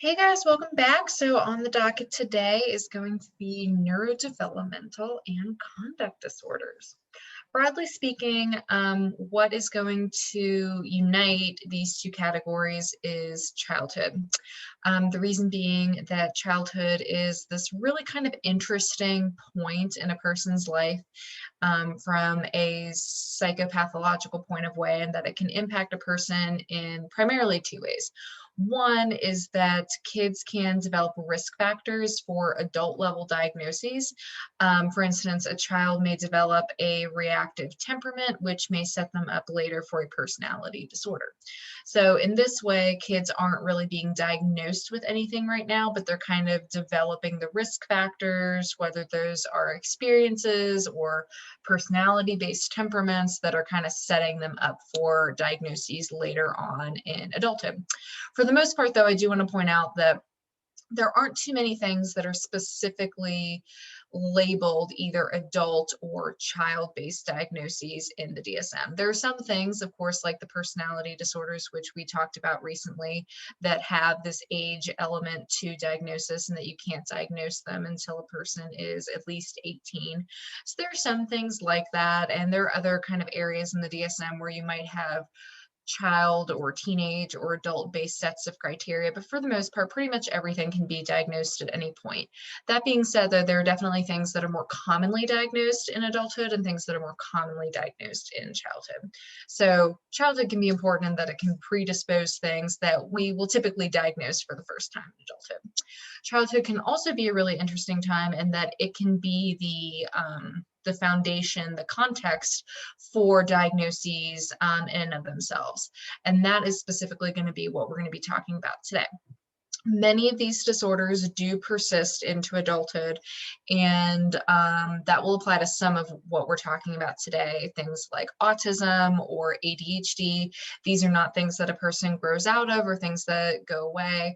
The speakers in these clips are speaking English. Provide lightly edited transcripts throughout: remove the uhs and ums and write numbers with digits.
Hey guys, welcome back. So on the docket today is going to be neurodevelopmental and conduct disorders. Broadly speaking, what is going to unite these two categories is childhood. The reason being that childhood is this really kind of interesting point in a person's life from a psychopathological point of way, and that it can impact a person in primarily two ways. One is that kids can develop risk factors for adult level diagnoses. For instance, a child may develop a reactive temperament, which may set them up later for a personality disorder. So in this way, kids aren't really being diagnosed with anything right now, but they're kind of developing the risk factors, whether those are experiences or personality-based temperaments that are kind of setting them up for diagnoses later on in adulthood. For the most part, though, I do want to point out that there aren't too many things that are specifically labeled either adult or child-based diagnoses in the DSM. There are some things, of course, like the personality disorders, which we talked about recently, that have this age element to diagnosis and that you can't diagnose them until a person is at least 18. So there are some things like that, and there are other kind of areas in the DSM where you might have child or teenage or adult based sets of criteria, but for the most part, pretty much everything can be diagnosed at any point. That being said, though, there are definitely things that are more commonly diagnosed in adulthood and things that are more commonly diagnosed in childhood. So childhood can be important in that it can predispose things that we will typically diagnose for the first time in adulthood. Childhood can also be a really interesting time in that it can be the foundation, the context for diagnoses in and of themselves. And that is specifically going to be what we're going to be talking about today. Many of these disorders do persist into adulthood, and that will apply to some of what we're talking about today, things like autism or ADHD. These are not things that a person grows out of or things that go away.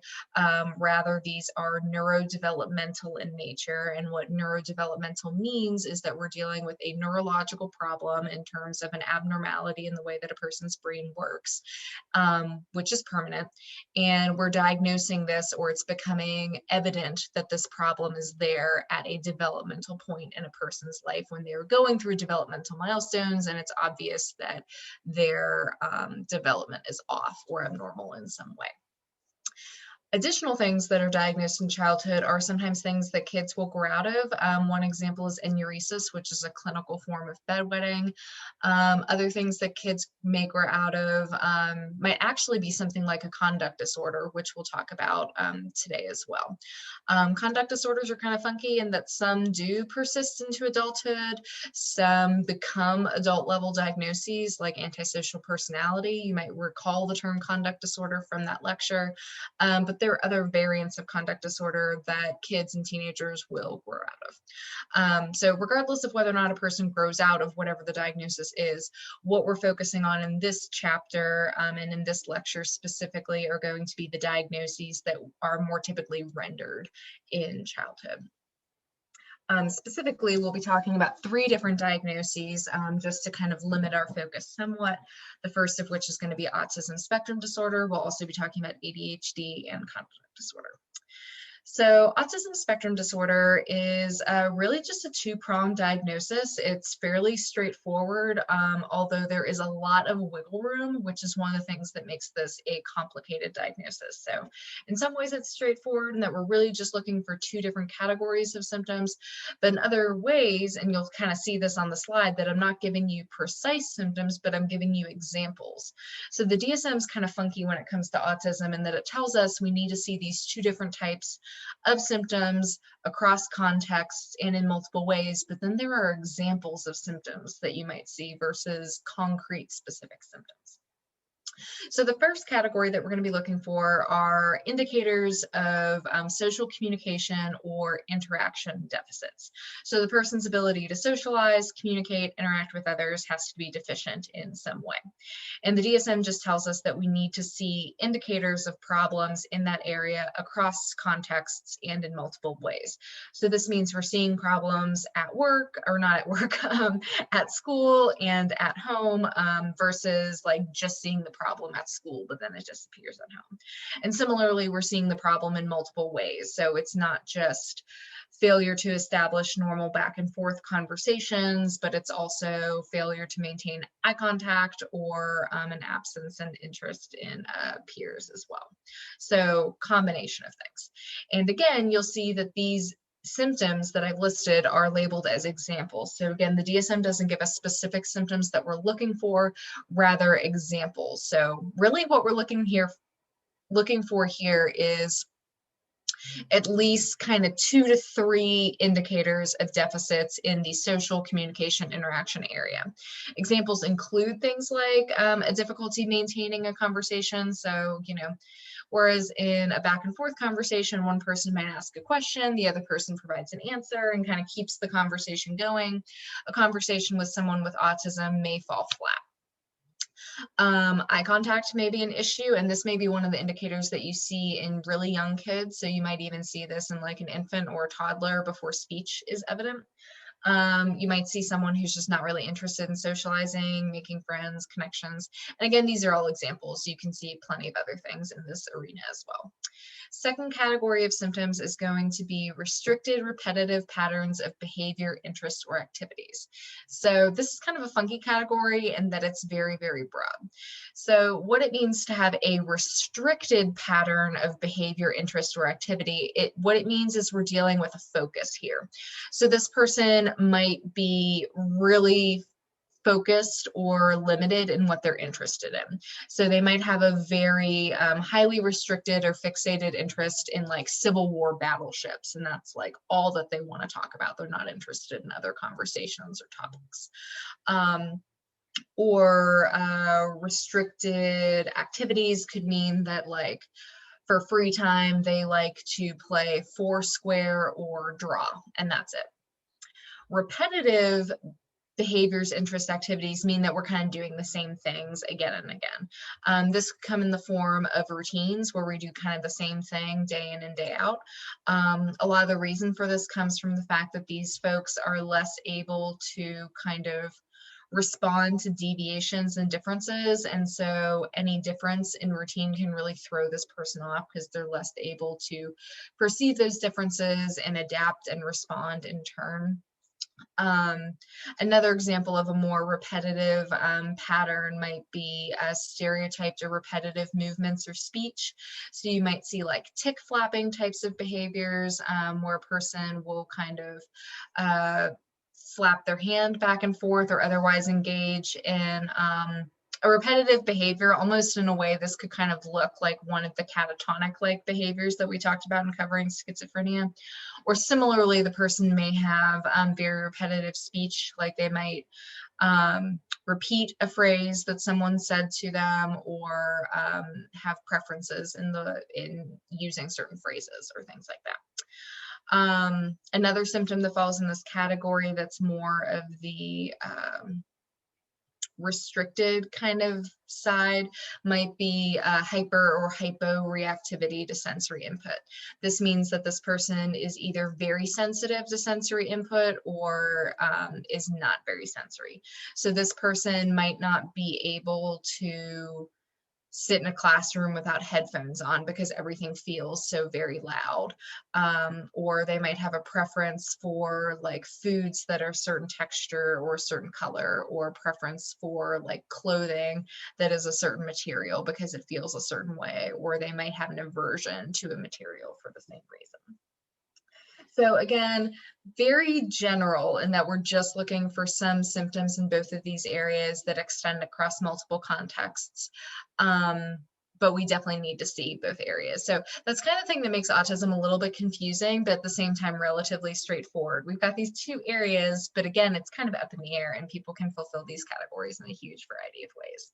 Rather, these are neurodevelopmental in nature, and what neurodevelopmental means is that we're dealing with a neurological problem in terms of an abnormality in the way that a person's brain works, which is permanent, and we're diagnosing this, or it's becoming evident that this problem is there at a developmental point in a person's life when they're going through developmental milestones, and it's obvious that their development is off or abnormal in some way. Additional things that are diagnosed in childhood are sometimes things that kids will grow out of. One example is enuresis, which is a clinical form of bedwetting. Other things that kids may grow out of might actually be something like a conduct disorder, which we'll talk about today as well. Conduct disorders are kind of funky in that some do persist into adulthood, some become adult level diagnoses like antisocial personality. You might recall the term conduct disorder from that lecture, but there are other variants of conduct disorder that kids and teenagers will grow out of. So regardless of whether or not a person grows out of whatever the diagnosis is, what we're focusing on in this chapter and in this lecture specifically are going to be the diagnoses that are more typically rendered in childhood. Specifically, we'll be talking about three different diagnoses just to kind of limit our focus somewhat. The first of which is going to be autism spectrum disorder. We'll also be talking about ADHD and conduct disorder. So autism spectrum disorder is really just a two-pronged diagnosis. It's fairly straightforward, although there is a lot of wiggle room, which is one of the things that makes this a complicated diagnosis. So in some ways it's straightforward in that we're really just looking for two different categories of symptoms, but in other ways, and you'll kind of see this on the slide, that I'm not giving you precise symptoms, but I'm giving you examples. So the DSM is kind of funky when it comes to autism in that it tells us we need to see these two different types of symptoms across contexts and in multiple ways, but then there are examples of symptoms that you might see versus concrete specific symptoms. So the first category that we're going to be looking for are indicators of social communication or interaction deficits. So the person's ability to socialize, communicate, interact with others has to be deficient in some way. And the DSM just tells us that we need to see indicators of problems in that area across contexts and in multiple ways. So this means we're seeing problems at work, or not at work, at school and at home, versus like just seeing the problem problem at school, but then it disappears at home. And similarly, we're seeing the problem in multiple ways. So it's not just failure to establish normal back and forth conversations, but it's also failure to maintain eye contact or an absence and interest in peers as well. So combination of things. And again, you'll see that these symptoms that I've listed are labeled as examples. So again, the DSM doesn't give us specific symptoms that we're looking for, rather examples. So really what we're looking for here is at least kind of 2 to 3 indicators of deficits in the social communication interaction area. Examples include things like a difficulty maintaining a conversation. So, whereas in a back and forth conversation, one person might ask a question, the other person provides an answer and kind of keeps the conversation going. A conversation with someone with autism may fall flat. Eye contact may be an issue, and this may be one of the indicators that you see in really young kids. So you might even see this in like an infant or a toddler before speech is evident. You might see someone who's just not really interested in socializing, making friends, connections. And again, these are all examples. You can see plenty of other things in this arena as well. Second category of symptoms is going to be restricted repetitive patterns of behavior, interest, or activities. So this is kind of a funky category in that it's very, very broad. So what it means to have a restricted pattern of behavior, interest, or activity, what it means is we're dealing with a focus here. So this person might be really focused or limited in what they're interested in. So they might have a very highly restricted or fixated interest in like Civil War battleships, and that's like all that they want to talk about. They're not interested in other conversations or topics. Restricted activities could mean that like for free time, they like to play Foursquare or draw, and that's it. Repetitive behaviors, interest, activities mean that we're kind of doing the same things again and again. This could come in the form of routines where we do kind of the same thing day in and day out. A lot of the reason for this comes from the fact that these folks are less able to kind of respond to deviations and differences, and so any difference in routine can really throw this person off because they're less able to perceive those differences and adapt and respond in turn. Another example of a more repetitive pattern might be stereotyped or repetitive movements or speech. So you might see like tick flapping types of behaviors where a person will kind of flap their hand back and forth or otherwise engage in a repetitive behavior, almost in a way this could kind of look like one of the catatonic-like behaviors that we talked about in covering schizophrenia. Or similarly, the person may have very repetitive speech, like they might repeat a phrase that someone said to them, or have preferences in using certain phrases or things like that. Another symptom that falls in this category that's more of the restricted kind of side might be hyper or hyporeactivity to sensory input. This means that this person is either very sensitive to sensory input or is not very sensory. So this person might not be able to sit in a classroom without headphones on because everything feels so very loud. Or they might have a preference for like foods that are certain texture or a certain color, or a preference for like clothing that is a certain material because it feels a certain way, or they might have an aversion to a material for the same reason. So again, very general in that we're just looking for some symptoms in both of these areas that extend across multiple contexts. But we definitely need to see both areas. So that's kind of the thing that makes autism a little bit confusing, but at the same time, relatively straightforward. We've got these two areas, but again, it's kind of up in the air and people can fulfill these categories in a huge variety of ways.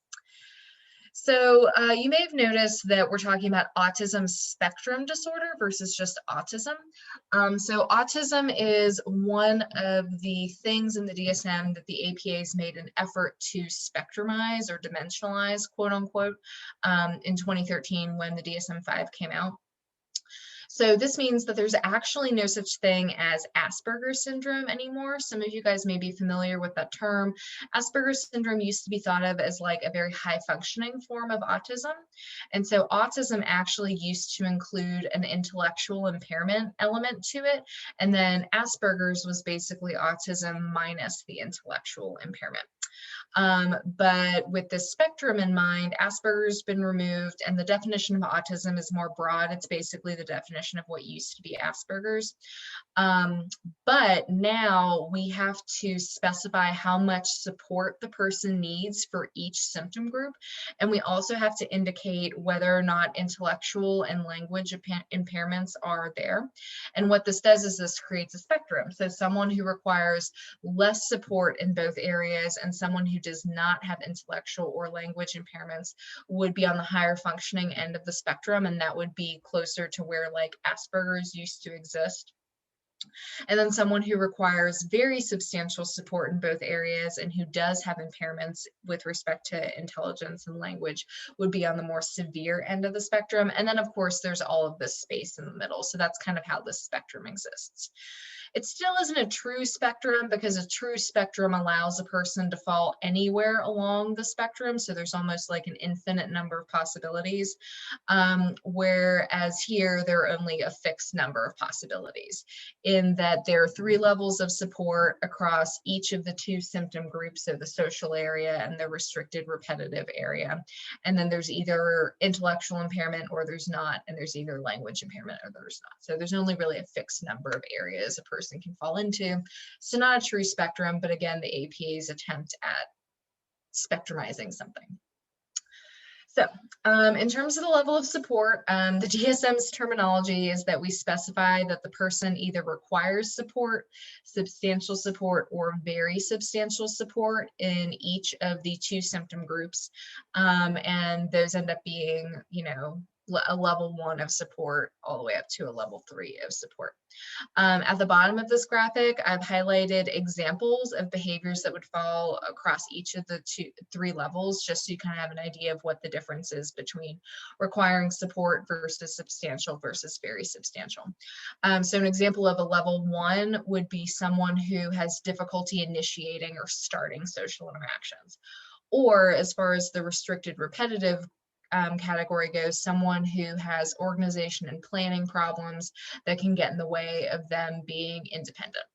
So you may have noticed that we're talking about autism spectrum disorder versus just autism. So autism is one of the things in the DSM that the APA has made an effort to spectrumize or dimensionalize, quote unquote, in 2013 when the DSM-5 came out. So this means that there's actually no such thing as Asperger's syndrome anymore. Some of you guys may be familiar with that term. Asperger's syndrome used to be thought of as like a very high functioning form of autism. And so autism actually used to include an intellectual impairment element to it. And then Asperger's was basically autism minus the intellectual impairment. But with this spectrum in mind, Asperger's been removed, and the definition of autism is more broad. It's basically the definition of what used to be Asperger's. Um, but now we have to specify how much support the person needs for each symptom group. And we also have to indicate whether or not intellectual and language impairments are there. And what this does is this creates a spectrum. So someone who requires less support in both areas and someone who does not have intellectual or language impairments would be on the higher functioning end of the spectrum, and that would be closer to where like Asperger's used to exist. And then someone who requires very substantial support in both areas and who does have impairments with respect to intelligence and language would be on the more severe end of the spectrum. And then of course there's all of this space in the middle. So that's kind of how this spectrum exists. It still isn't a true spectrum because a true spectrum allows a person to fall anywhere along the spectrum. So there's almost like an infinite number of possibilities, whereas here there are only a fixed number of possibilities, in that there are 3 levels of support across each of the 2 symptom groups, so the social area and the restricted repetitive area. And then there's either intellectual impairment or there's not, and there's either language impairment or there's not. So there's only really a fixed number of areas a person can fall into. So not a true spectrum, but again, the APA's attempt at spectrumizing something. So in terms of the level of support, the DSM's terminology is that we specify that the person either requires support, substantial support, or very substantial support in each of the 2 symptom groups. And those end up being, a level 1 of support all the way up to a level 3 of support. At the bottom of this graphic, I've highlighted examples of behaviors that would fall across each of the 3 levels, just so you kind of have an idea of what the difference is between requiring support versus substantial versus very substantial. So an example of a level 1 would be someone who has difficulty initiating or starting social interactions. Or as far as the restricted repetitive category goes, someone who has organization and planning problems that can get in the way of them being independent.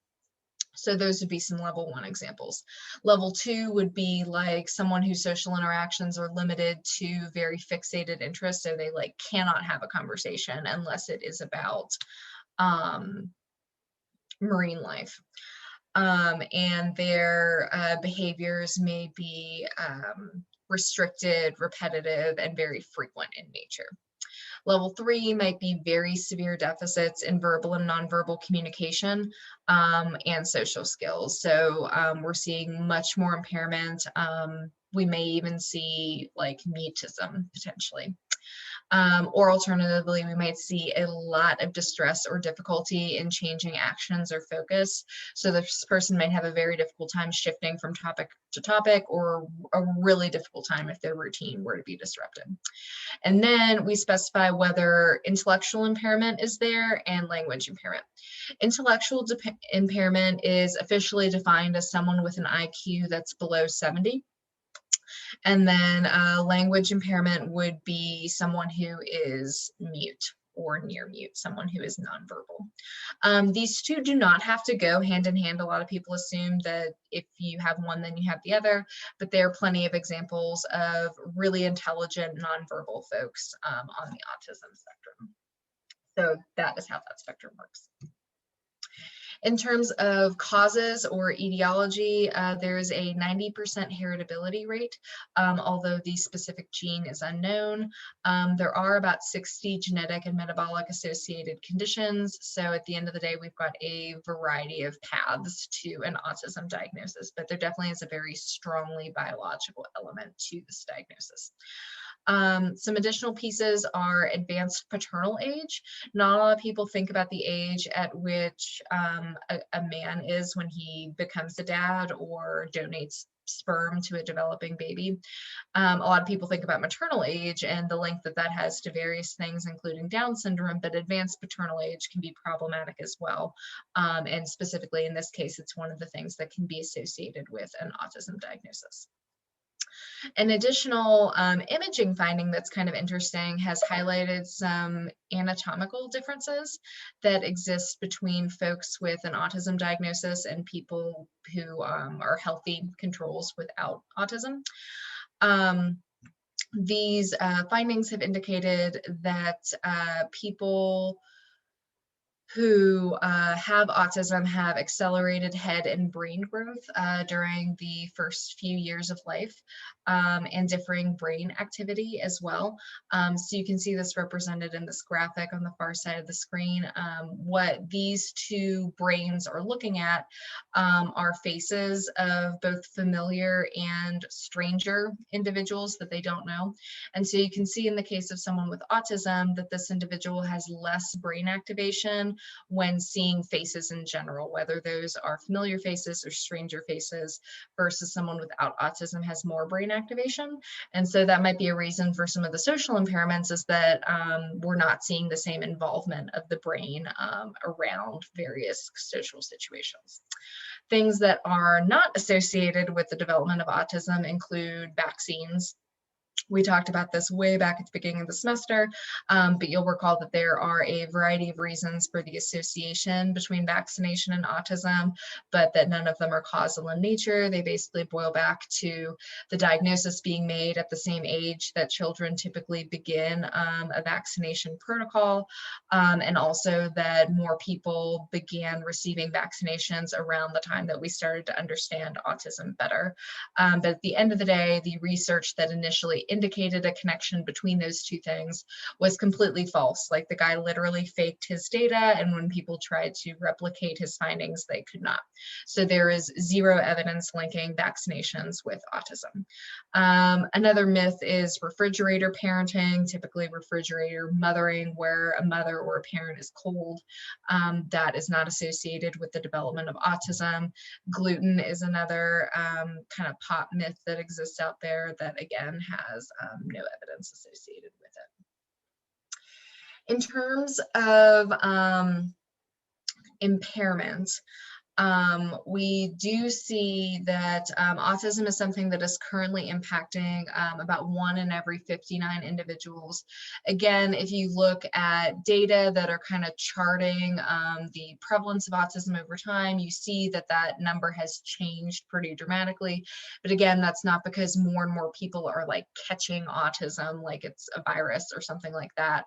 So those would be some level 1 examples. Level 2 would be like someone whose social interactions are limited to very fixated interests. So they like cannot have a conversation unless it is about marine life. And their behaviors may be restricted, repetitive, and very frequent in nature. Level 3 might be very severe deficits in verbal and nonverbal communication and social skills. So we're seeing much more impairment. We may even see like mutism potentially. Or alternatively, we might see a lot of distress or difficulty in changing actions or focus. So this person might have a very difficult time shifting from topic to topic, or a really difficult time if their routine were to be disrupted. And then we specify whether intellectual impairment is there and language impairment. Intellectual impairment is officially defined as someone with an IQ that's below 70. And then language impairment would be someone who is mute or near mute, someone who is nonverbal. These 2 do not have to go hand in hand. A lot of people assume that if you have one, then you have the other, but there are plenty of examples of really intelligent nonverbal folks on the autism spectrum. So that is how that spectrum works. In terms of causes or etiology, there is a 90% heritability rate, although the specific gene is unknown. There are about 60 genetic and metabolic associated conditions. So at the end of the day, we've got a variety of paths to an autism diagnosis, but there definitely is a very strongly biological element to this diagnosis. Some additional pieces are advanced paternal age. Not a lot of people think about the age at which a man is when he becomes a dad or donates sperm to a developing baby. A lot of people think about maternal age and the link that that has to various things, including Down syndrome, but advanced paternal age can be problematic as well. And specifically in this case, it's one of the things that can be associated with an autism diagnosis. An additional imaging finding that's kind of interesting has highlighted some anatomical differences that exist between folks with an autism diagnosis and people who are healthy controls without autism. These findings have indicated that people who have autism have accelerated head and brain growth during the first few years of life, and differing brain activity as well. So you can see this represented in this graphic on the far side of the screen. What these two brains are looking at are faces of both familiar and stranger individuals that they don't know. And so you can see in the case of someone with autism that this individual has less brain activation when seeing faces in general, whether those are familiar faces or stranger faces, versus someone without autism has more brain activation. And so that might be a reason for some of the social impairments, is that we're not seeing the same involvement of the brain around various social situations. Things that are not associated with the development of autism include vaccines. We talked about this way back at the beginning of the semester, but you'll recall that there are a variety of reasons for the association between vaccination and autism, but that none of them are causal in nature. They basically boil back to the diagnosis being made at the same age that children typically begin a vaccination protocol, and also that more people began receiving vaccinations around the time that we started to understand autism better. But at the end of the day, the research that initially indicated a connection between those two things was completely false. Like, the guy literally faked his data, and when people tried to replicate his findings, they could not. So there is zero evidence linking vaccinations with autism. Another myth is refrigerator parenting, typically refrigerator mothering, where a mother or a parent is cold. That is not associated with the development of autism. Gluten is another kind of pop myth that exists out there that, again, has no evidence associated with it. In terms of impairment, we do see that autism is something that is currently impacting about 1 in every 59 individuals. Again, if you look at data that are kind of charting the prevalence of autism over time, you see that that number has changed pretty dramatically. But again, that's not because more and more people are like catching autism like it's a virus or something like that.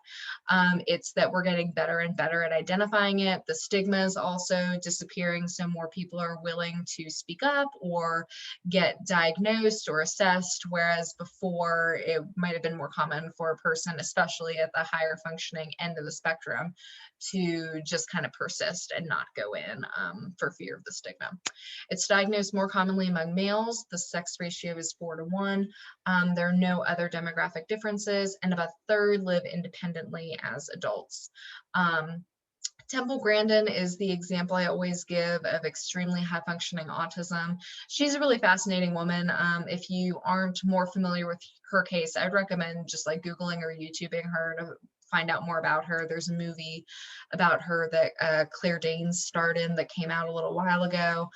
It's that we're getting better and better at identifying it. The stigma is also disappearing, so more people are willing to speak up or get diagnosed or assessed, whereas before it might have been more common for a person, especially at the higher functioning end of the spectrum, to just kind of persist and not go in for fear of the stigma. It's diagnosed more commonly among males. The sex ratio is 4-to-1. There are no other demographic differences, and about a third live independently as adults. Temple Grandin is the example I always give of extremely high functioning autism. She's a really fascinating woman. If you aren't more familiar with her case, I'd recommend just like Googling or YouTubing her to find out more about her. There's a movie about her that Claire Danes starred in that came out a little while ago.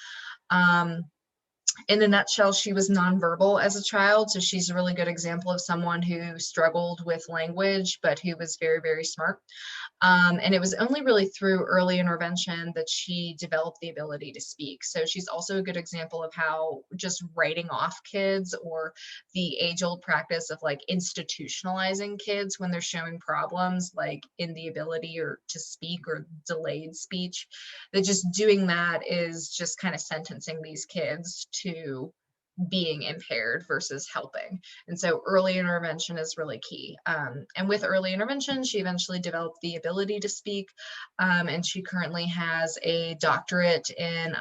In a nutshell, she was nonverbal as a child, so she's a really good example of someone who struggled with language, but who was very, very smart. And it was only really through early intervention that she developed the ability to speak. So she's also a good example of how just writing off kids, or the age-old practice of like institutionalizing kids when they're showing problems like in the ability or to speak or delayed speech, that just doing that is just kind of sentencing these kids to being impaired versus helping. And so early intervention is really key. And with early intervention, she eventually developed the ability to speak, and she currently has a doctorate in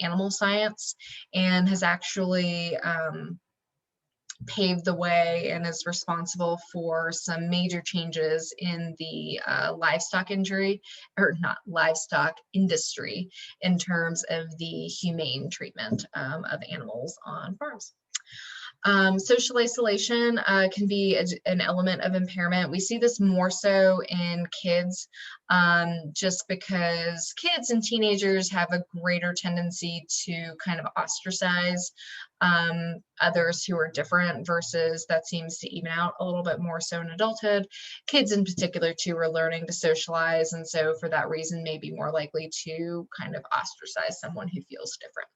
animal science, and has actually paved the way and is responsible for some major changes in the livestock injury, or not livestock industry, in terms of the humane treatment of animals on farms. Social isolation can be an element of impairment. We see this more so in kids, just because kids and teenagers have a greater tendency to kind of ostracize others who are different, versus that seems to even out a little bit more so in adulthood. Kids in particular too are learning to socialize, and so for that reason may be more likely to kind of ostracize someone who feels different.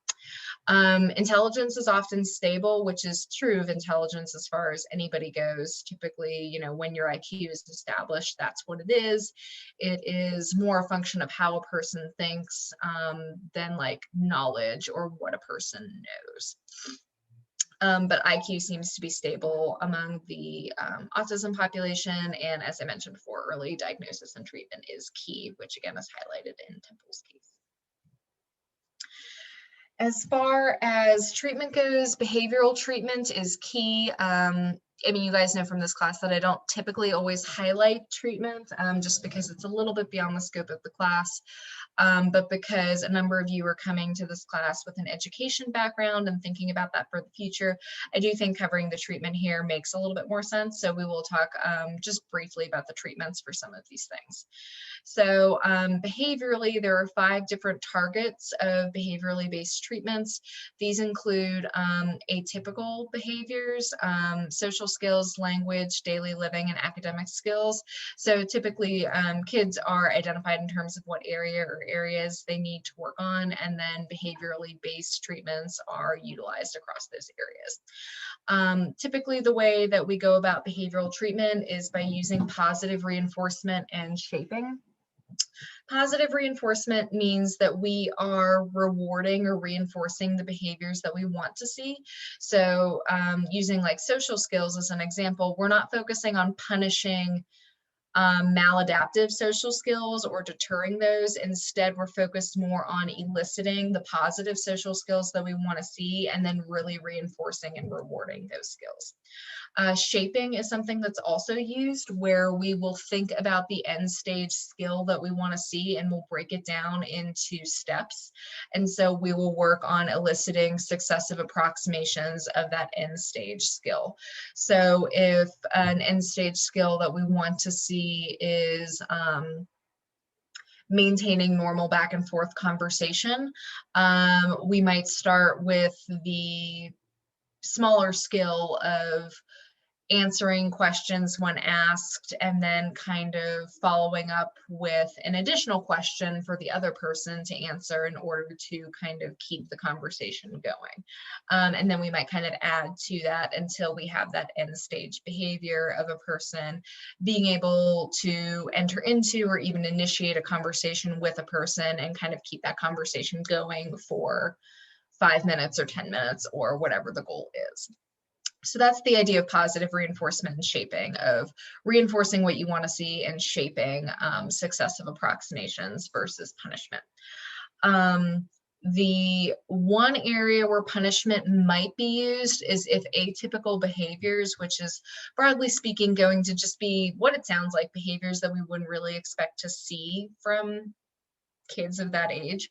Intelligence is often stable, which is true of intelligence as far as anybody goes. Typically, you know, when your IQ is established, that's what it is. It is more a function of how a person thinks than like knowledge or what a person knows. But IQ seems to be stable among the autism population. And as I mentioned before, early diagnosis and treatment is key, which again is highlighted in Temple's case. As far as treatment goes, behavioral treatment is key. I mean, you guys know from this class that I don't typically always highlight treatment, just because it's a little bit beyond the scope of the class. But because a number of you are coming to this class with an education background and thinking about that for the future, I do think covering the treatment here makes a little bit more sense. So we will talk just briefly about the treatments for some of these things. So behaviorally, there are 5 different targets of behaviorally based treatments. These include atypical behaviors, social skills, language, daily living, and academic skills. So typically kids are identified in terms of what area or areas they need to work on, and then behaviorally based treatments are utilized across those areas. Typically, the way that we go about behavioral treatment is by using positive reinforcement and shaping. Positive reinforcement means that we are rewarding or reinforcing the behaviors that we want to see. So using like social skills as an example, we're not focusing on punishing maladaptive social skills or deterring those. Instead, we're focused more on eliciting the positive social skills that we want to see, and then really reinforcing and rewarding those skills. Shaping is something that's also used, where we will think about the end stage skill that we want to see, and we'll break it down into steps. And so we will work on eliciting successive approximations of that end stage skill. So if an end stage skill that we want to see is maintaining normal back and forth conversation, we might start with the smaller skill of answering questions when asked, and then kind of following up with an additional question for the other person to answer in order to kind of keep the conversation going. And then we might kind of add to that until we have that end stage behavior of a person being able to enter into or even initiate a conversation with a person and kind of keep that conversation going for 5 minutes or 10 minutes or whatever the goal is. So that's the idea of positive reinforcement and shaping, of reinforcing what you want to see and shaping successive approximations versus punishment. The one area where punishment might be used is if atypical behaviors, which is broadly speaking going to just be what it sounds like, behaviors that we wouldn't really expect to see from kids of that age.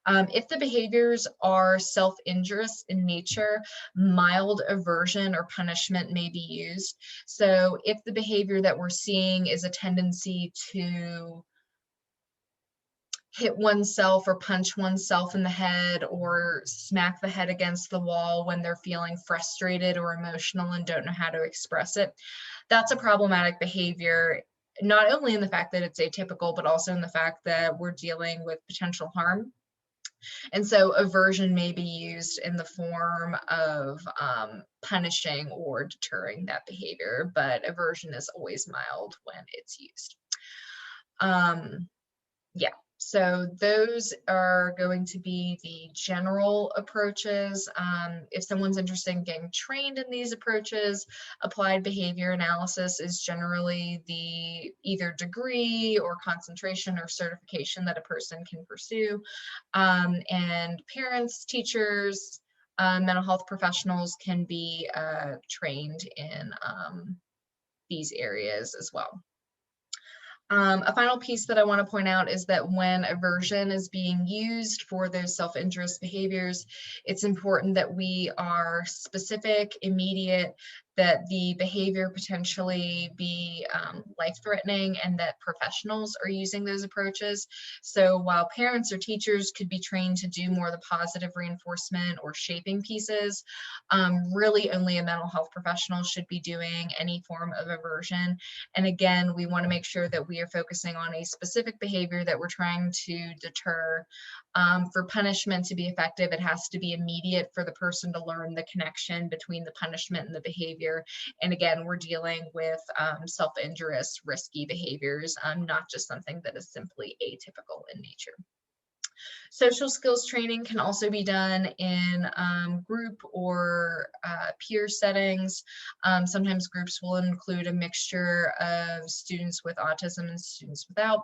If the behaviors are self-injurious in nature, mild aversion or punishment may be used. So if the behavior that we're seeing is a tendency to hit oneself or punch oneself in the head or smack the head against the wall when they're feeling frustrated or emotional and don't know how to express it, that's a problematic behavior, not only in the fact that it's atypical, but also in the fact that we're dealing with potential harm. And so aversion may be used in the form of punishing or deterring that behavior, but aversion is always mild when it's used. Yeah, so those are going to be the general approaches. If someone's interested in getting trained in these approaches, applied behavior analysis is generally the either degree or concentration or certification that a person can pursue. And parents, teachers, mental health professionals can be trained in these areas as well. A final piece that I want to point out is that when aversion is being used for those self-injurious behaviors, it's important that we are specific, immediate, that the behavior potentially be life-threatening, and that professionals are using those approaches. So while parents or teachers could be trained to do more of the positive reinforcement or shaping pieces, really only a mental health professional should be doing any form of aversion. And again, we want to make sure that we are focusing on a specific behavior that we're trying to deter. For punishment to be effective, it has to be immediate for the person to learn the connection between the punishment and the behavior. And again, we're dealing with self-injurious, risky behaviors, not just something that is simply atypical in nature. Social skills training can also be done in group or peer settings. Sometimes groups will include a mixture of students with autism and students without,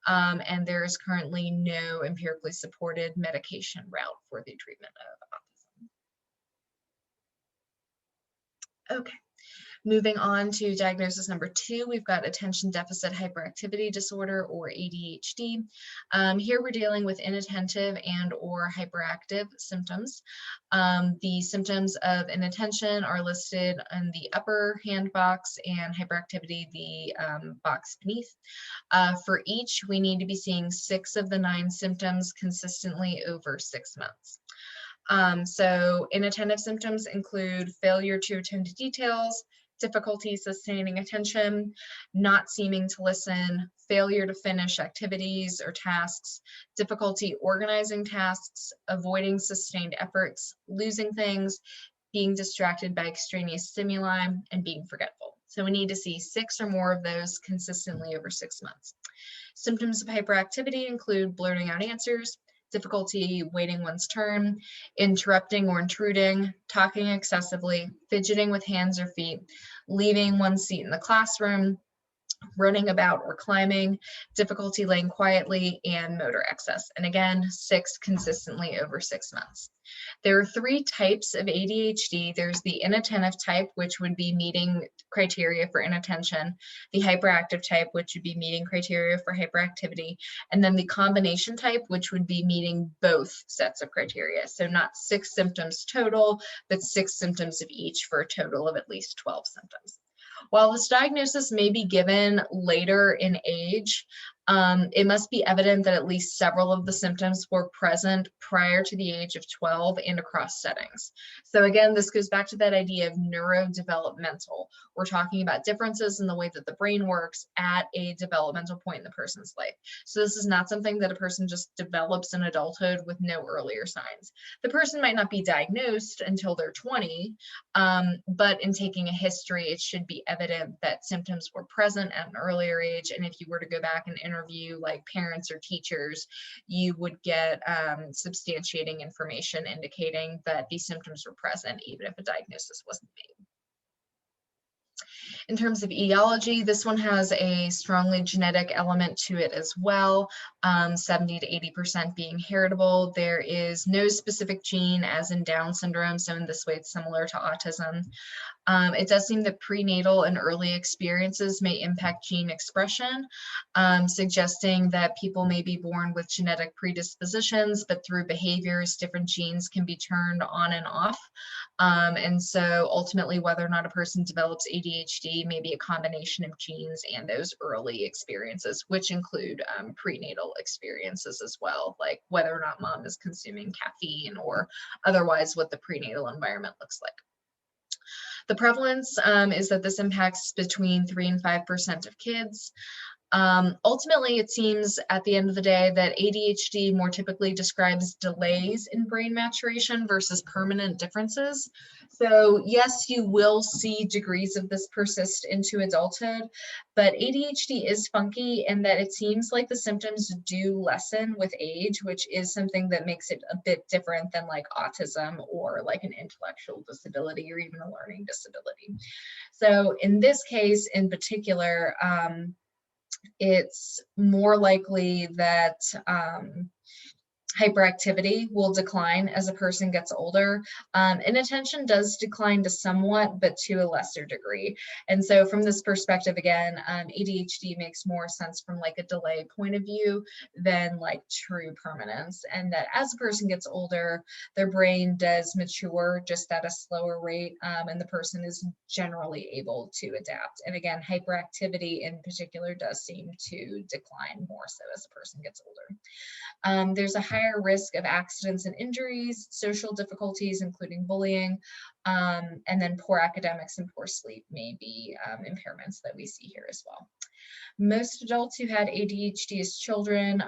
and there is currently no empirically supported medication route for the treatment of autism. Okay. Moving on to diagnosis number 2, we've got attention deficit hyperactivity disorder, or ADHD. Here we're dealing with inattentive and or hyperactive symptoms. The symptoms of inattention are listed in the upper hand box, and hyperactivity the box beneath. For each, we need to be seeing 6 of the 9 symptoms consistently over 6 months. So inattentive symptoms include failure to attend to details, difficulty sustaining attention, not seeming to listen, failure to finish activities or tasks, difficulty organizing tasks, avoiding sustained efforts, losing things, being distracted by extraneous stimuli, and being forgetful. So we need to see 6 or more of those consistently over 6 months. Symptoms of hyperactivity include blurting out answers, difficulty waiting one's turn, interrupting or intruding, talking excessively, fidgeting with hands or feet, leaving one's seat in the classroom, running about or climbing, difficulty laying quietly, and motor excess. And again, 6 consistently over 6 months. There are 3 types of ADHD. There's the inattentive type, which would be meeting criteria for inattention, the hyperactive type, which would be meeting criteria for hyperactivity, and then the combination type, which would be meeting both sets of criteria. So not 6 symptoms total, but 6 symptoms of each for a total of at least 12 symptoms. While this diagnosis may be given later in age, it must be evident that at least several of the symptoms were present prior to the age of 12 and across settings. So again, this goes back to that idea of neurodevelopmental. We're talking about differences in the way that the brain works at a developmental point in the person's life. So this is not something that a person just develops in adulthood with no earlier signs. The person might not be diagnosed until they're 20, but in taking a history, it should be evident that symptoms were present at an earlier age. And if you were to go back and interview like parents or teachers, you would get substantiating information indicating that these symptoms were present even if a diagnosis wasn't made. In terms of etiology, this one has a strongly genetic element to it as well, 70 to 80% being heritable. There is no specific gene as in Down syndrome, so in this way it's similar to autism. It does seem that prenatal and early experiences may impact gene expression, suggesting that people may be born with genetic predispositions, but through behaviors, different genes can be turned on and off. And so ultimately, whether or not a person develops ADHD may be a combination of genes and those early experiences, which include prenatal experiences as well, like whether or not mom is consuming caffeine or otherwise what the prenatal environment looks like. The prevalence is that this impacts between 3 and 5% of kids. Ultimately, it seems at the end of the day that ADHD more typically describes delays in brain maturation versus permanent differences. So yes, you will see degrees of this persist into adulthood, but ADHD is funky in that it seems like the symptoms do lessen with age, which is something that makes it a bit different than like autism or like an intellectual disability or even a learning disability. So in this case in particular, it's more likely that Hyperactivity will decline as a person gets older. Inattention does decline to somewhat, but to a lesser degree. And so from this perspective, again, ADHD makes more sense from like a delay point of view than like true permanence. And that as a person gets older, their brain does mature just at a slower rate, and the person is generally able to adapt. And again, hyperactivity in particular does seem to decline more so as a person gets older. There's a higher risk of accidents and injuries, social difficulties, including bullying, and then poor academics and poor sleep may be impairments that we see here as well. Most adults who had ADHD as children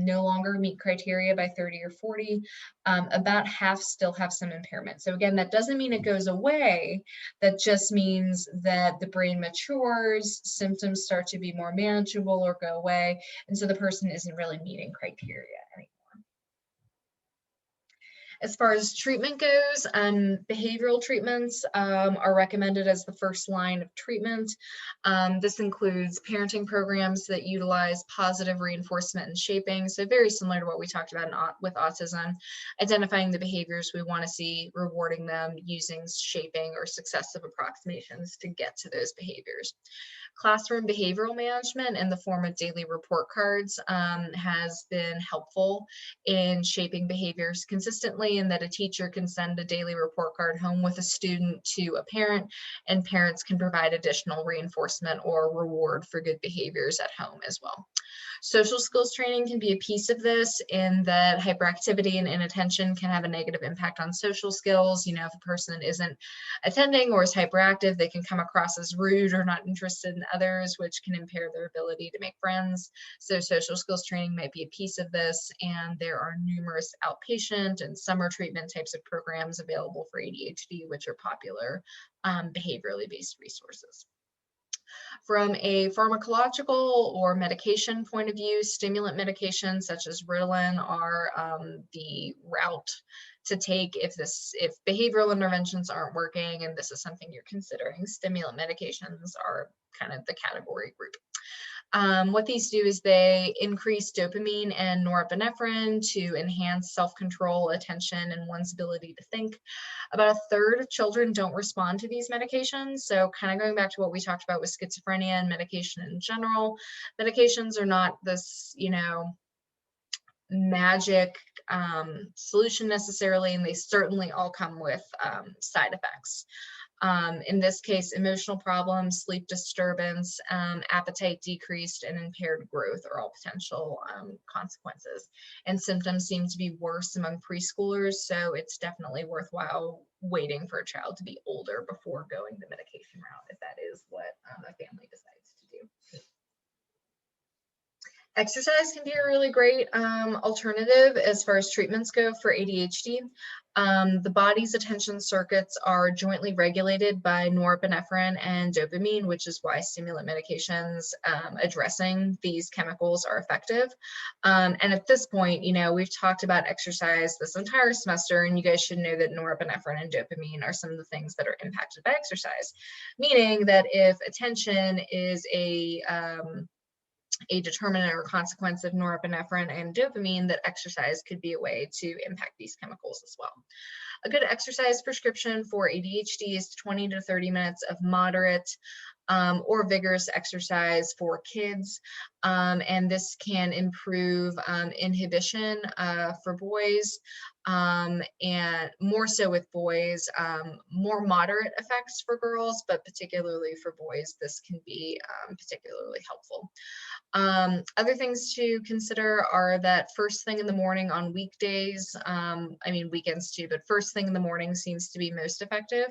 no longer meet criteria by 30 or 40. About half still have some impairment. So again, that doesn't mean it goes away. That just means that the brain matures, symptoms start to be more manageable or go away, and so the person isn't really meeting criteria anymore. As far as treatment goes, behavioral treatments are recommended as the first line of treatment. This includes parenting programs that utilize positive reinforcement and shaping, so very similar to what we talked about with autism, identifying the behaviors we want to see, rewarding them using shaping or successive approximations to get to those behaviors. Classroom behavioral management in the form of daily report cards has been helpful in shaping behaviors consistently, and that a teacher can send a daily report card home with a student to a parent, and parents can provide additional reinforcement or reward for good behaviors at home as well. Social skills training can be a piece of this in that hyperactivity and inattention can have a negative impact on social skills. You know, if a person isn't attending or is hyperactive, they can come across as rude or not interested in others, which can impair their ability to make friends. So social skills training might be a piece of this, and there are numerous outpatient and summer treatment types of programs available for ADHD, which are popular behaviorally based resources. From a pharmacological or medication point of view, stimulant medications such as Ritalin are the route to take if behavioral interventions aren't working and this is something you're considering. Stimulant medications are kind of the category group. What these do is they increase dopamine and norepinephrine to enhance self-control, attention, and one's ability to think. About a third of children don't respond to these medications. So kind of going back to what we talked about with schizophrenia and medication in general, medications are not this, magic solution necessarily, and they certainly all come with side effects. In this case, emotional problems, sleep disturbance, appetite decreased, and impaired growth are all potential consequences. And symptoms seem to be worse among preschoolers, so it's definitely worthwhile waiting for a child to be older before going the medication route, if that is what a family decides to do. Exercise can be a really great alternative as far as treatments go for ADHD. The body's attention circuits are jointly regulated by norepinephrine and dopamine, which is why stimulant medications addressing these chemicals are effective. And at this point, we've talked about exercise this entire semester, and you guys should know that norepinephrine and dopamine are some of the things that are impacted by exercise, meaning that if attention is a determinant or consequence of norepinephrine and dopamine, that exercise could be a way to impact these chemicals as well. A good exercise prescription for ADHD is 20 to 30 minutes of moderate or vigorous exercise for kids, and this can improve inhibition for boys, and more so with boys, more moderate effects for girls, but particularly for boys, this can be particularly helpful. Other things to consider are that first thing in the morning on weekdays, weekends too, but first thing in the morning seems to be most effective.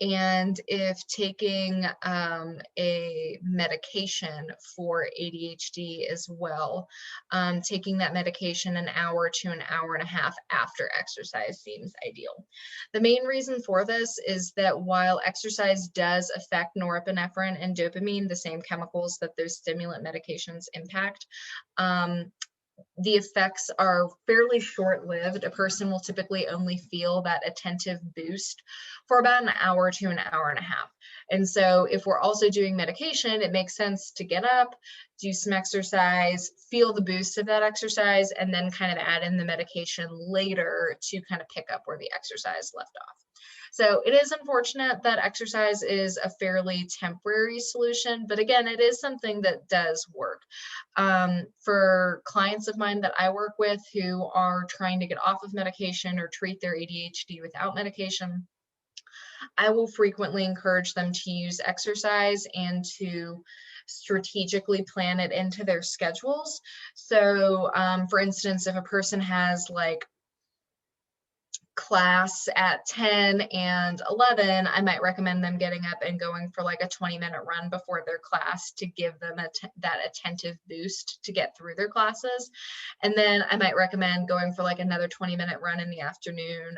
And if taking a medication for ADHD as well, taking that medication an hour to an hour and a half after exercise seems ideal. The main reason for this is that while exercise does affect norepinephrine and dopamine, the same chemicals that those stimulant medications impact, the effects are fairly short-lived. A person will typically only feel that attentive boost for about an hour to an hour and a half. And so if we're also doing medication, it makes sense to get up, do some exercise, feel the boost of that exercise, and then kind of add in the medication later to kind of pick up where the exercise left off. So it is unfortunate that exercise is a fairly temporary solution, but again, it is something that does work. For clients of mine that I work with who are trying to get off of medication or treat their ADHD without medication, I will frequently encourage them to use exercise and to strategically plan it into their schedules. So, for instance, if a person has like class at 10 and 11, I might recommend them getting up and going for like a 20-minute run before their class to give them that attentive boost to get through their classes. And then I might recommend going for like another 20-minute run in the afternoon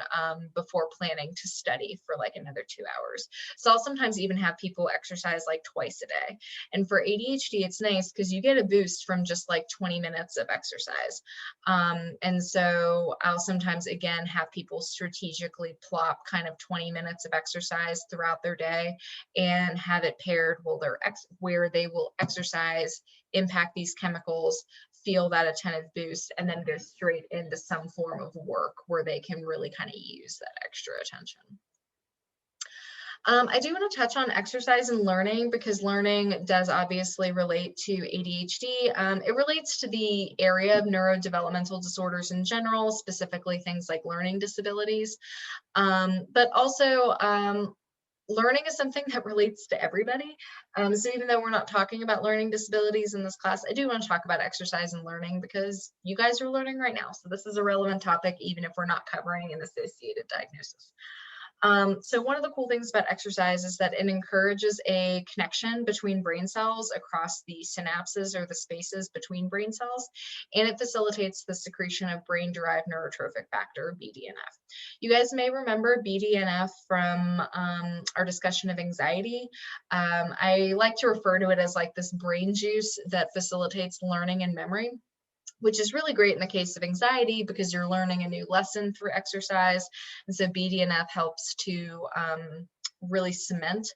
before planning to study for like another 2 hours. So I'll sometimes even have people exercise like twice a day. And for ADHD, it's nice because you get a boost from just like 20 minutes of exercise. And so I'll sometimes, again, have people strategically plop kind of 20 minutes of exercise throughout their day and have it paired where they will exercise, impact these chemicals, feel that attentive boost, and then go straight into some form of work where they can really kind of use that extra attention. I do want to touch on exercise and learning because learning does obviously relate to ADHD. It relates to the area of neurodevelopmental disorders in general, specifically things like learning disabilities. But also, learning is something that relates to everybody. So even though we're not talking about learning disabilities in this class, I do want to talk about exercise and learning because you guys are learning right now. So this is a relevant topic, even if we're not covering an associated diagnosis. So one of the cool things about exercise is that it encourages a connection between brain cells across the synapses or the spaces between brain cells, and it facilitates the secretion of brain-derived neurotrophic factor, BDNF. You guys may remember BDNF from our discussion of anxiety. I like to refer to it as like this brain juice that facilitates learning and memory, which is really great in the case of anxiety because you're learning a new lesson through exercise. And so BDNF helps to really cement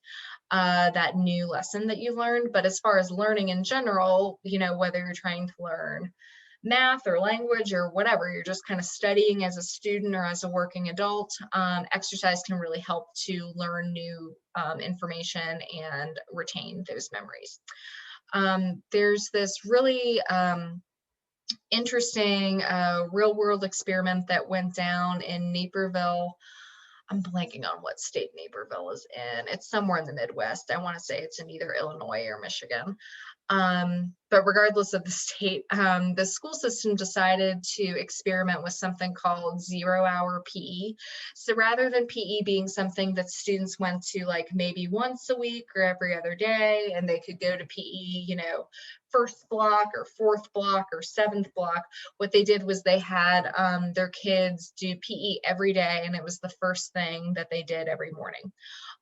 that new lesson that you've learned. But as far as learning in general, you know, whether you're trying to learn math or language or whatever, you're just kind of studying as a student or as a working adult, exercise can really help to learn new information and retain those memories. There's this really interesting real world experiment that went down in Naperville. I'm blanking on what state Naperville is in. It's somewhere in the Midwest. I want to say it's in either Illinois or Michigan. But regardless of the state, the school system decided to experiment with something called 0-hour PE. So rather than PE being something that students went to like maybe once a week or every other day, and they could go to PE, you know, first block or fourth block or seventh block, what they did was they had their kids do PE every day, and it was the first thing that they did every morning.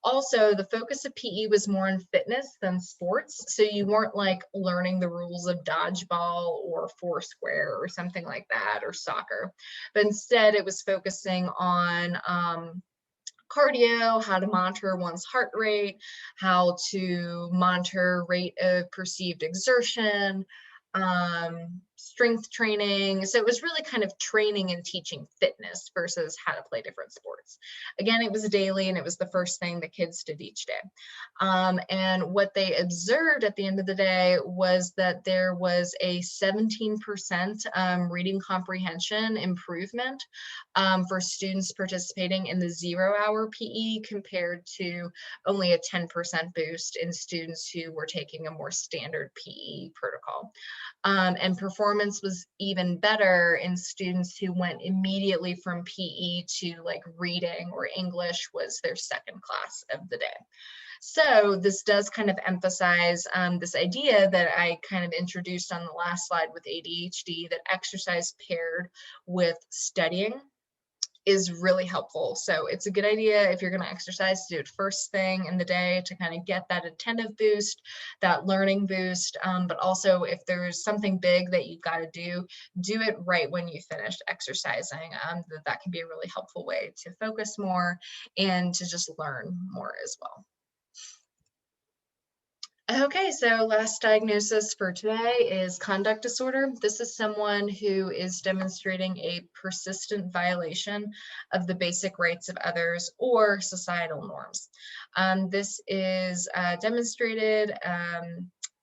Also, the focus of PE was more in fitness than sports. So you weren't like learning the rules of dodgeball or foursquare or something like that, or soccer. But instead, it was focusing on cardio, how to monitor one's heart rate, how to monitor rate of perceived exertion, strength training. So it was really kind of training and teaching fitness versus how to play different sports. Again, it was daily and it was the first thing the kids did each day. And what they observed at the end of the day was that there was a 17% reading comprehension improvement for students participating in the 0-hour PE compared to only a 10% boost in students who were taking a more standard PE protocol. And performance was even better in students who went immediately from PE to like reading or English was their second class of the day. So this does kind of emphasize this idea that I kind of introduced on the last slide with ADHD, that exercise paired with studying is really helpful. So it's a good idea if you're going to exercise to do it first thing in the day to kind of get that attentive boost, that learning boost. But also if there's something big that you've got to do it right when you finish exercising. That can be a really helpful way to focus more and to just learn more as well. Okay, so last diagnosis for today is conduct disorder. This is someone who is demonstrating a persistent violation of the basic rights of others or societal norms. This is demonstrated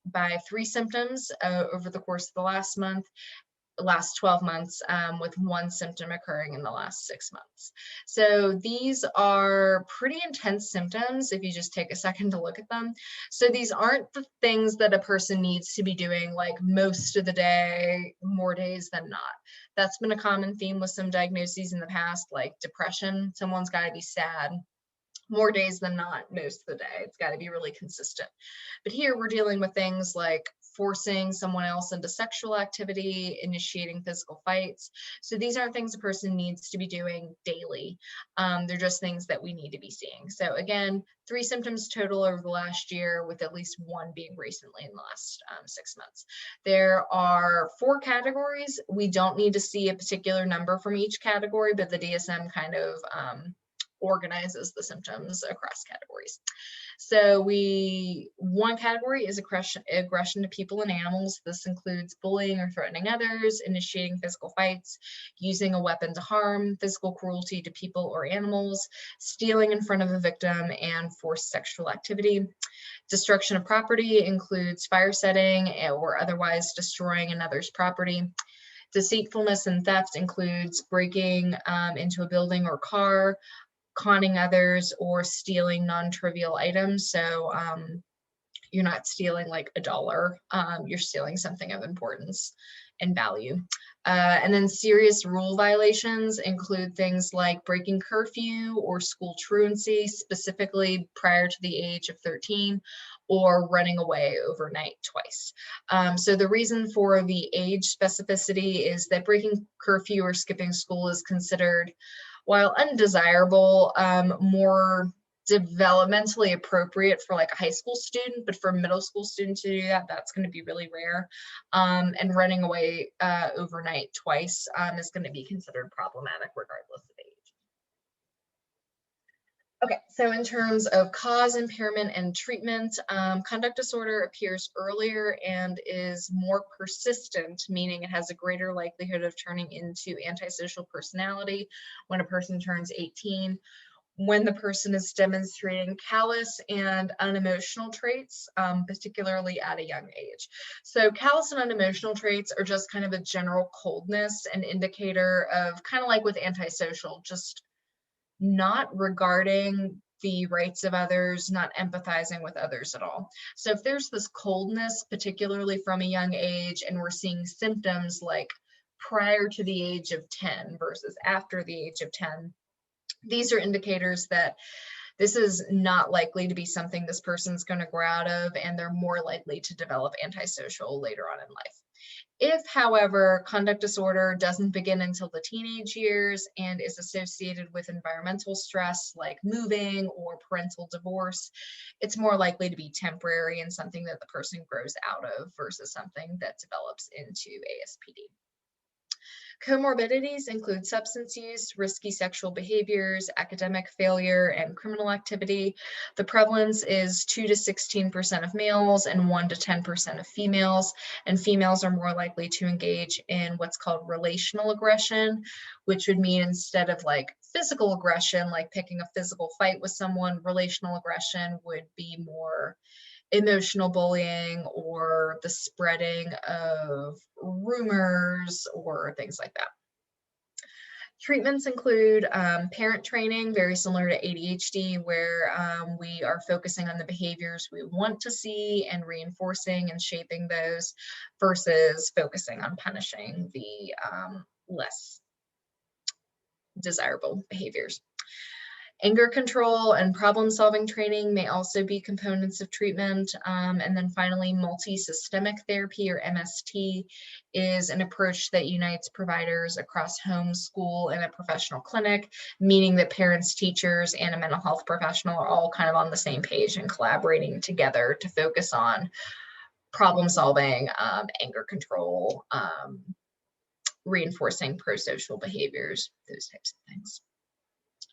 by 3 symptoms over the course of the last 12 months, with 1 symptom occurring in the last 6 months. So these are pretty intense symptoms if you just take a second to look at them. So these aren't the things that a person needs to be doing like most of the day, more days than not. That's been a common theme with some diagnoses in the past, like depression. Someone's got to be sad more days than not most of the day. It's got to be really consistent. But here we're dealing with things like forcing someone else into sexual activity, initiating physical fights. So these aren't things a person needs to be doing daily. They're just things that we need to be seeing. So again, 3 symptoms total over the last year, with at least 1 being recently in the last 6 months. There are 4 categories. We don't need to see a particular number from each category, but the DSM kind of organizes the symptoms across categories. So one category is aggression to people and animals. This includes bullying or threatening others, initiating physical fights, using a weapon to harm, physical cruelty to people or animals, stealing in front of a victim, and forced sexual activity. Destruction of property includes fire setting or otherwise destroying another's property. Deceitfulness and theft includes breaking into a building or car, conning others, or stealing non-trivial items. So you're not stealing like $1, you're stealing something of importance and value. And then serious rule violations include things like breaking curfew or school truancy, specifically prior to the age of 13, or running away overnight twice. So the reason for the age specificity is that breaking curfew or skipping school is considered, while undesirable, more developmentally appropriate for like a high school student, but for a middle school student to do that, that's going to be really rare. And running away overnight twice is going to be considered problematic regardless of age. Okay, so in terms of cause, impairment, and treatment, conduct disorder appears earlier and is more persistent, meaning it has a greater likelihood of turning into antisocial personality when a person turns 18. When the person is demonstrating callous and unemotional traits, particularly at a young age. So callous and unemotional traits are just kind of a general coldness, an indicator of kind of like with antisocial, just not regarding the rights of others, not empathizing with others at all. So if there's this coldness, particularly from a young age, and we're seeing symptoms like prior to the age of 10 versus after the age of 10, these are indicators that this is not likely to be something this person's going to grow out of, and they're more likely to develop antisocial later on in life. If, however, conduct disorder doesn't begin until the teenage years and is associated with environmental stress like moving or parental divorce, it's more likely to be temporary and something that the person grows out of versus something that develops into ASPD. Comorbidities include substance use, risky sexual behaviors, academic failure, and criminal activity. The prevalence is 2 to 16% of males and 1 to 10% of females, and females are more likely to engage in what's called relational aggression, which would mean instead of like physical aggression, like picking a physical fight with someone, relational aggression would be more emotional bullying or the spreading of rumors or things like that. Treatments include parent training, very similar to ADHD, where we are focusing on the behaviors we want to see and reinforcing and shaping those versus focusing on punishing the less desirable behaviors. Anger control and problem-solving training may also be components of treatment. And then finally, multi-systemic therapy, or MST, is an approach that unites providers across home, school, and a professional clinic, meaning that parents, teachers, and a mental health professional are all kind of on the same page and collaborating together to focus on problem-solving, anger control, reinforcing pro-social behaviors, those types of things.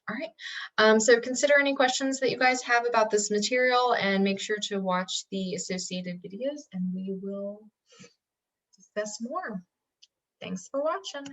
All right. So consider any questions that you guys have about this material and make sure to watch the associated videos and we will discuss more. Thanks for watching.